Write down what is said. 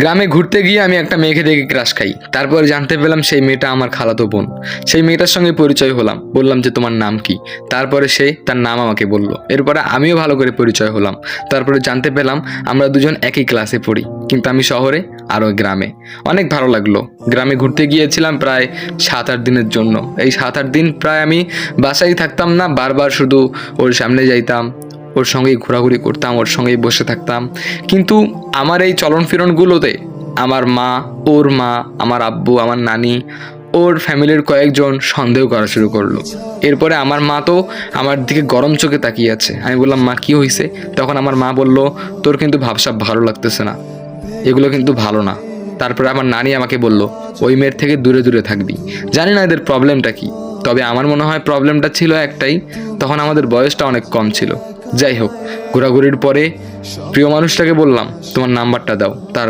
গ্রামে ঘুরতে গিয়ে আমি একটা মেয়েকে দেখে ক্রাশ খাই। তারপরে জানতে পেলাম সেই মেয়েটা আমার খালাতো বোন। সেই মেয়েটার সঙ্গে পরিচয় হলাম, বললাম যে তোমার নাম কি। তারপরে সে তার নাম আমাকে বলল। এরপরে আমিও ভালো করে পরিচয় হলাম। তারপরে জানতে পেলাম আমরা দুজন একই ক্লাসে পড়ি, কিন্তু আমি শহরে আর ওই গ্রামে। অনেক ভালো লাগলো। গ্রামে ঘুরতে গিয়েছিলাম প্রায় 7-8 দিনের জন্য। এই 7-8 দিন প্রায় আমি বাসায় থাকতাম না, বারবার শুধু ওর সামনে যাইতাম, ওর সঙ্গেই ঘোরাঘুরি করতাম, ওর সঙ্গেই বসে থাকতাম। কিন্তু আমার এই চলন ফিরনগুলোতে আমার মা, ওর মা, আমার আব্বু, আমার নানি, ওর ফ্যামিলির কয়েকজন সন্দেহ করা শুরু করলো। এরপরে আমার মা তো আমার দিকে গরম চোখে তাকিয়ে আছে। আমি বললাম, মা কী হয়েছে? তখন আমার মা বলল, তোর কিন্তু ভাবসাব ভালো লাগতেছে না, এগুলো কিন্তু ভালো না। তারপরে আমার নানি আমাকে বলল, ওই মেয়ের থেকে দূরে দূরে থাকবি। জানি না এদের প্রবলেমটা কি, তবে আমার মনে হয় প্রবলেমটা ছিল একটাই, তখন আমাদের বয়সটা অনেক কম ছিল। যাই হোক, ঘোরাঘুরির পরে প্রিয় মানুষটাকে বললাম, তোমার নাম্বারটা দাও। তার